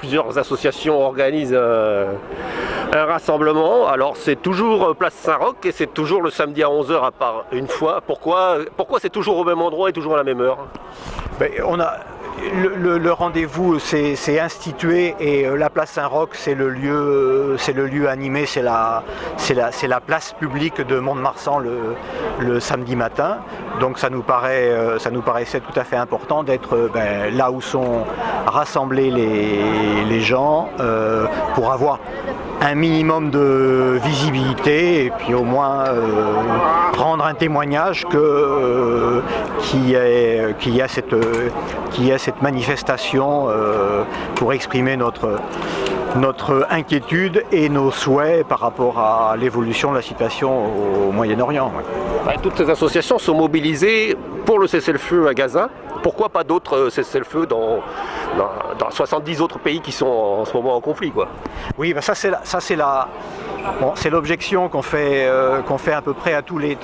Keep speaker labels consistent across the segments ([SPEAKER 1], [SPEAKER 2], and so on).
[SPEAKER 1] plusieurs associations organisent un rassemblement. Alors c'est toujours place Saint-Roch et c'est toujours le samedi à 11 h à part une fois. Pourquoi c'est toujours au même endroit et toujours à la même heure?
[SPEAKER 2] Le rendez-vous s'est institué et la place Saint-Roch c'est le lieu animé, c'est la place publique de Mont-de-Marsan le samedi matin. Donc ça nous paraissait tout à fait important d'être là où sont rassemblés les gens pour avoir un minimum de visibilité et puis au moins rendre un témoignage qu'il y a cette manifestation pour exprimer notre inquiétude et nos souhaits par rapport à l'évolution de la situation au Moyen-Orient.
[SPEAKER 1] Ouais. Toutes ces associations sont mobilisées pour le cessez-le-feu à Gaza. Pourquoi pas d'autres cessez-le-feu dans 70 autres pays qui sont en ce moment en conflit, quoi?
[SPEAKER 2] Oui, c'est l'objection qu'on fait à peu près à tous les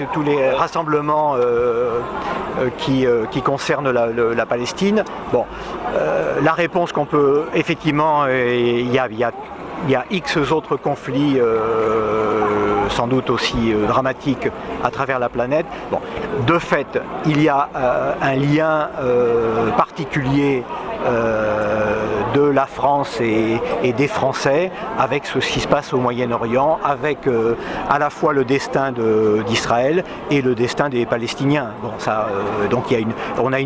[SPEAKER 2] rassemblements qui concernent la Palestine. Bon, la réponse qu'on peut effectivement, il y a X autres conflits sans doute aussi dramatiques à travers la planète. Bon, de fait, il y a un lien particulier de la France et des Français avec ce qui se passe au Moyen-Orient, avec à la fois le destin d'Israël et le destin des Palestiniens. Bon, donc on a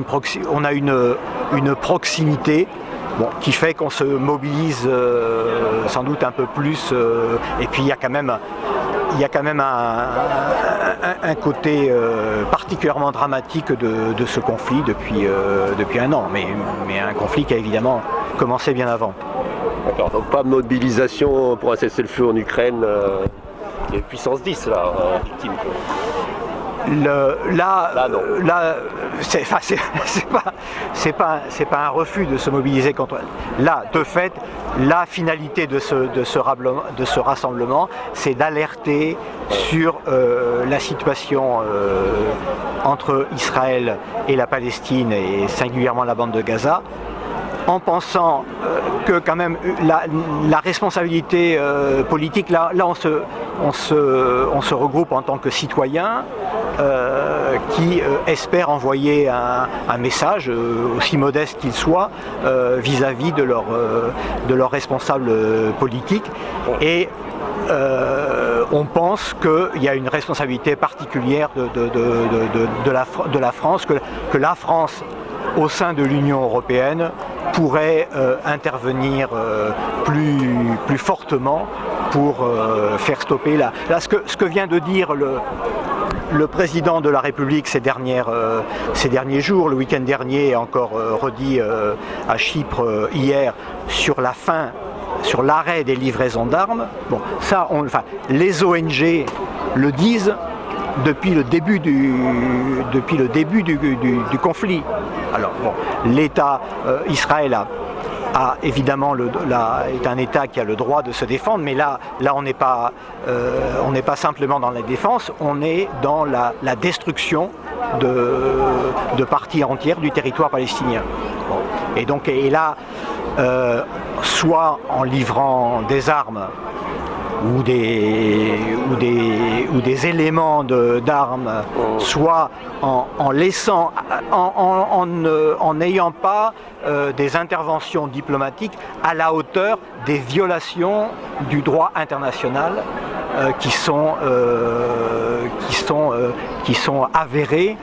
[SPEAKER 2] une proximité. Bon, qui fait qu'on se mobilise sans doute un peu plus et puis il y a quand même un côté particulièrement dramatique de ce conflit depuis un an, mais un conflit qui a évidemment commencé bien avant.
[SPEAKER 1] D'accord, donc pas de mobilisation pour un cessez-le-feu en Ukraine, il y a puissance 10 là, victime.
[SPEAKER 2] Là, c'est pas un refus de se mobiliser contre. Là, de fait, la finalité de ce rassemblement, c'est d'alerter sur la situation entre Israël et la Palestine et singulièrement la bande de Gaza, en pensant que quand même la responsabilité politique, là on se regroupe en tant que citoyens qui espèrent envoyer un message, aussi modeste qu'il soit, vis-à-vis de leurs responsables politiques. Et on pense qu'il y a une responsabilité particulière de la France, que la France, au sein de l'Union européenne, pourrait intervenir plus fortement pour faire stopper ce que vient de dire le président de la République ces derniers jours, le week-end dernier, et encore redit à Chypre hier, sur l'arrêt des livraisons d'armes. Bon, ça, les ONG le disent depuis le début du conflit. Alors bon, l'État Israël a évidemment est un État qui a le droit de se défendre, mais là on n'est pas simplement dans la défense, on est dans la destruction de parties entières du territoire palestinien. Bon. Et là, soit en livrant des armes ou des éléments d'armes, soit en laissant, en n'ayant pas des interventions diplomatiques à la hauteur des violations du droit international qui sont avérées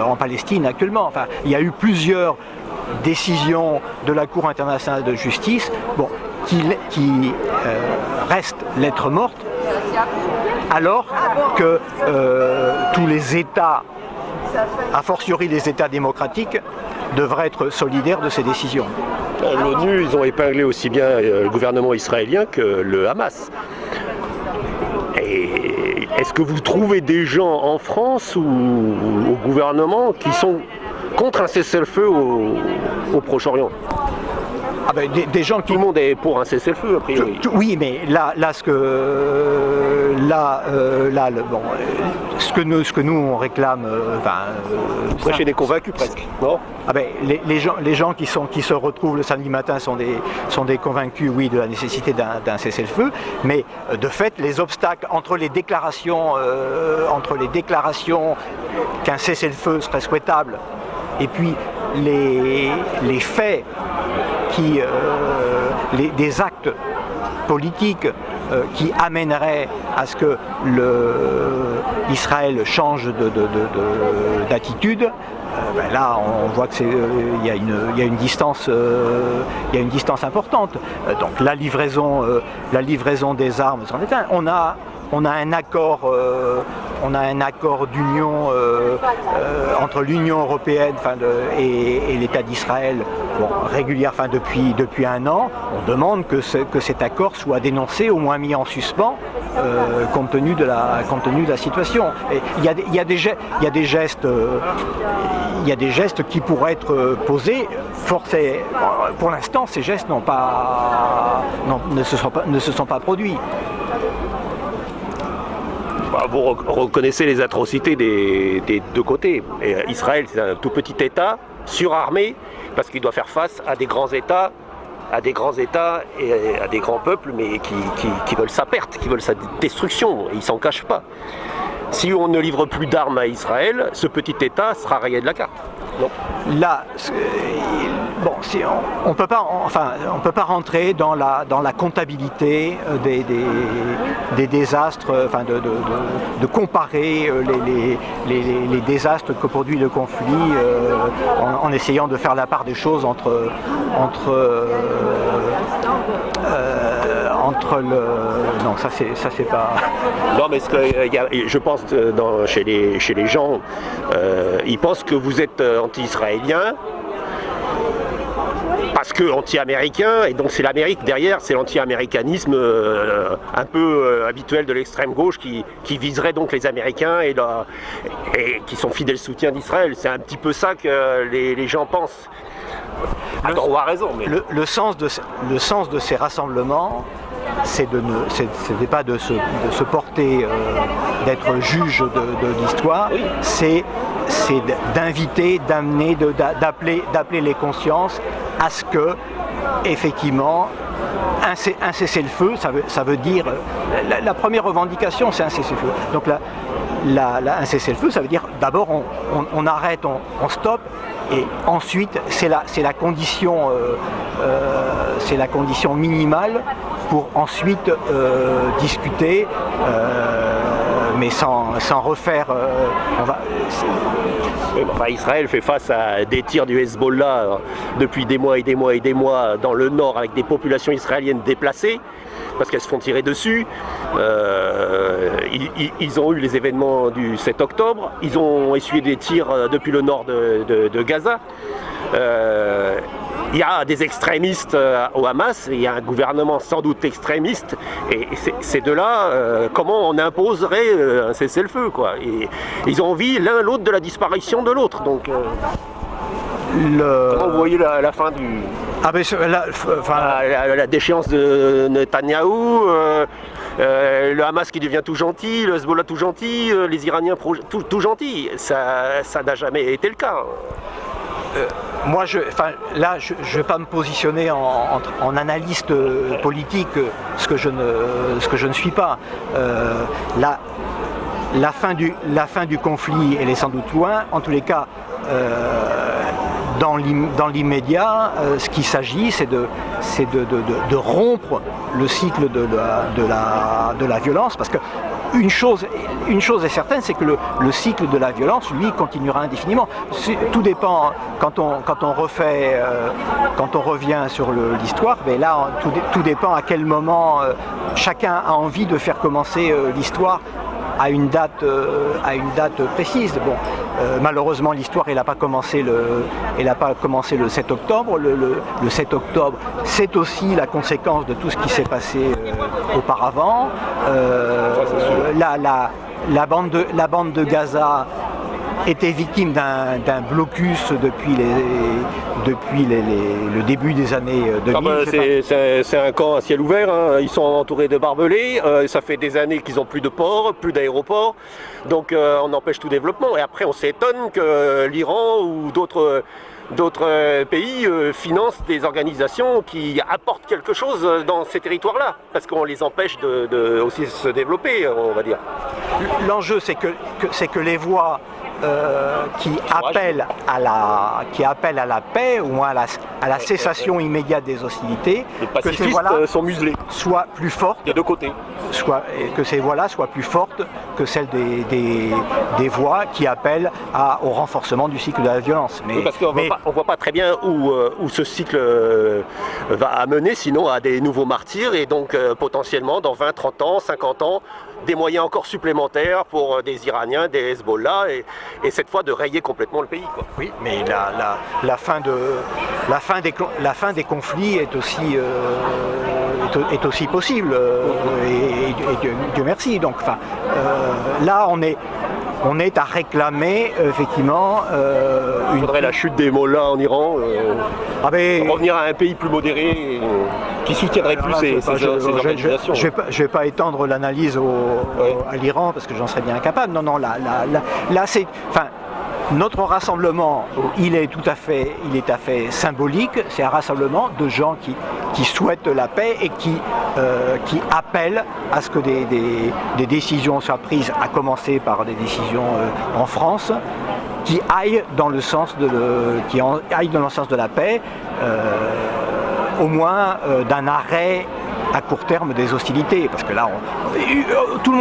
[SPEAKER 2] en Palestine actuellement. Enfin, il y a eu plusieurs décisions de la Cour internationale de justice, qui reste lettre morte, alors que tous les États, a fortiori les États démocratiques, devraient être solidaires de ces décisions.
[SPEAKER 1] L'ONU, ils ont épinglé aussi bien le gouvernement israélien que le Hamas. Et est-ce que vous trouvez des gens en France ou au gouvernement qui sont contre un cessez-le-feu au Proche-Orient?
[SPEAKER 2] Ah ben, des gens qui...
[SPEAKER 1] Tout le monde est pour un cessez-le-feu, a priori.
[SPEAKER 2] Oui, mais là, ce que nous on réclame,
[SPEAKER 1] Moi, chez des convaincus presque, non?
[SPEAKER 2] Ah ben, les gens qui se retrouvent le samedi matin sont des convaincus, oui, de la nécessité d'un cessez-le-feu, mais de fait, les obstacles entre les déclarations qu'un cessez-le-feu serait souhaitable, et puis les faits des actes politiques qui amèneraient à ce que Israël change d'attitude, là on voit qu'il y a une distance importante. Donc la livraison des armes, on a un accord d'union entre l'Union européenne et l'État d'Israël, régulière, depuis un an. On demande que cet accord soit dénoncé, au moins mis en suspens, compte tenu de la situation. Et il y a des gestes qui pourraient être posés. Pour l'instant, ces gestes ne se sont pas produits.
[SPEAKER 1] Vous reconnaissez les atrocités des deux côtés. Et Israël, c'est un tout petit État, surarmé, parce qu'il doit faire face à des grands États et à des grands peuples, mais qui veulent sa perte, qui veulent sa destruction. Et ils s'en cachent pas. Si on ne livre plus d'armes à Israël, ce petit État sera rayé de la carte. Non.
[SPEAKER 2] Là, on peut pas rentrer dans la comptabilité des désastres, de comparer les désastres que produit le conflit en essayant de faire la part des choses entre non, ça c'est pas...
[SPEAKER 1] Non, mais je pense chez les gens, ils pensent que vous êtes anti-israélien parce que anti-américain, et donc c'est l'Amérique derrière, c'est l'anti-américanisme un peu habituel de l'extrême gauche qui viserait donc les Américains et qui sont fidèles soutiens d'Israël. C'est un petit peu ça que les gens pensent. À tort ou à raison. Mais...
[SPEAKER 2] Le sens de ces rassemblements, c'est pas de se porter, d'être juge de l'histoire, oui. C'est d'inviter, d'amener, d'appeler les consciences à ce que, effectivement, un cessez-le-feu, ça veut dire, la première revendication, c'est un cessez-le-feu. Donc un cessez-le-feu, ça veut dire d'abord on arrête, on stoppe, et ensuite c'est la condition minimale pour ensuite discuter, mais sans refaire.
[SPEAKER 1] Israël fait face à des tirs du Hezbollah depuis des mois et des mois et des mois dans le nord, avec des populations israéliennes déplacées parce qu'elles se font tirer dessus. Ils ont eu les événements du 7 octobre, ils ont essuyé des tirs depuis le nord de Gaza. Il y a des extrémistes au Hamas, il y a un gouvernement sans doute extrémiste, et ces deux-là, comment on imposerait un cessez-le-feu, quoi. Et ils ont envie l'un l'autre de la disparition de l'autre. Donc, comment vous voyez la fin du... la déchéance de Netanyahou, le Hamas qui devient tout gentil, le Hezbollah tout gentil, les Iraniens tout gentils. Ça n'a jamais été le cas.
[SPEAKER 2] Moi, je ne vais pas me positionner en analyste politique, ce que je ne suis pas. La fin du conflit, elle est sans doute loin. En tous les cas, dans l'immédiat, ce qu'il s'agit, c'est de rompre le cycle de la violence, parce que une chose est certaine, c'est que le cycle de la violence, lui, continuera indéfiniment. Tout dépend, quand on revient sur l'histoire, mais là, tout dépend à quel moment chacun a envie de faire commencer l'histoire à une date précise. Bon, malheureusement, l'histoire, elle n'a pas commencé le 7 octobre. Le 7 octobre, c'est aussi la conséquence de tout ce qui s'est passé auparavant. La bande de Gaza, été victime d'un blocus depuis le début des années 2000.
[SPEAKER 1] C'est un camp à ciel ouvert, hein. Ils sont entourés de barbelés, ça fait des années qu'ils n'ont plus de port, plus d'aéroport, donc on empêche tout développement. Et après on s'étonne que l'Iran ou d'autres pays financent des organisations qui apportent quelque chose dans ces territoires-là, parce qu'on les empêche de aussi se développer, on va dire.
[SPEAKER 2] L'enjeu, c'est que les voix qui appellent à la paix ou à la cessation immédiate des hostilités,
[SPEAKER 1] les pacifistes sont muselés,
[SPEAKER 2] soient plus fortes,
[SPEAKER 1] des deux côtés,
[SPEAKER 2] que ces voix-là soient plus fortes que celles des voix qui appellent au renforcement du cycle de la violence.
[SPEAKER 1] Oui, parce qu'on ne voit pas très bien où ce cycle va amener, sinon à des nouveaux martyrs, et donc potentiellement dans 20, 30 ans, 50 ans, des moyens encore supplémentaires pour des Iraniens, des Hezbollah, et cette fois de rayer complètement le pays, quoi.
[SPEAKER 2] Oui, mais la fin des conflits est aussi possible, et Dieu merci. Donc, là, on est à réclamer effectivement.
[SPEAKER 1] Il faudrait la chute des mollahs en Iran, revenir à un pays plus modéré qui soutiendrait plus ces organisations.
[SPEAKER 2] Je vais pas étendre l'analyse à l'Iran parce que j'en serais bien incapable. Non, là c'est. Notre rassemblement, il est tout à fait symbolique. C'est un rassemblement de gens qui souhaitent la paix et qui appellent à ce que des décisions soient prises, à commencer par des décisions en France, qui aillent dans le sens de la paix, au moins d'un arrêt à court terme des hostilités, parce que là, tout le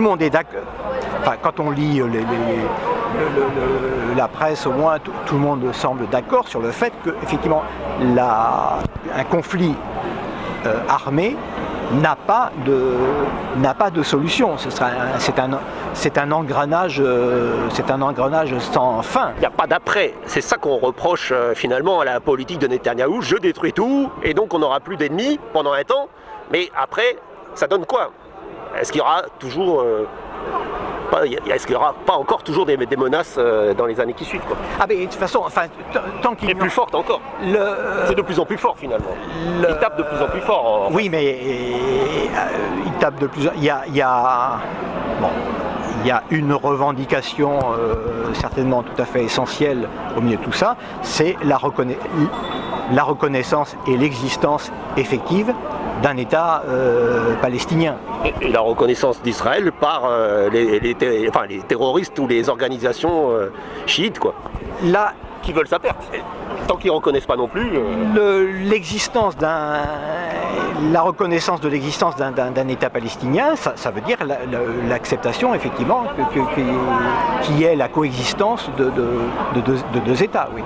[SPEAKER 2] monde est d'accord. Enfin, quand on lit la presse, au moins, tout le monde semble d'accord sur le fait que, effectivement, un conflit armé n'a pas de solution. C'est un engrenage sans fin.
[SPEAKER 1] Il n'y a pas d'après. C'est ça qu'on reproche finalement à la politique de Netanyahou. Je détruis tout et donc on n'aura plus d'ennemis pendant un temps. Mais après, ça donne quoi? Est-ce qu'il y aura toujours est-ce qu'il n'y aura pas encore toujours des menaces dans les années qui suivent, quoi?
[SPEAKER 2] Mais de toute façon, tant qu'il
[SPEAKER 1] est plus forte encore. C'est de plus en plus fort finalement. Il tape de plus en plus fort.
[SPEAKER 2] Oui, mais il tape de plus en plus. Il y a une revendication certainement tout à fait essentielle au milieu de tout ça, c'est la reconnaissance et l'existence effective d'un État palestinien.
[SPEAKER 1] Et la reconnaissance d'Israël par les terroristes ou les organisations chiites, quoi.
[SPEAKER 2] Là,
[SPEAKER 1] qui veulent sa perte. Tant qu'ils ne reconnaissent pas non plus.
[SPEAKER 2] La reconnaissance de l'existence d'un État palestinien, ça veut dire l'acceptation effectivement qu'il y ait la coexistence de deux États, oui.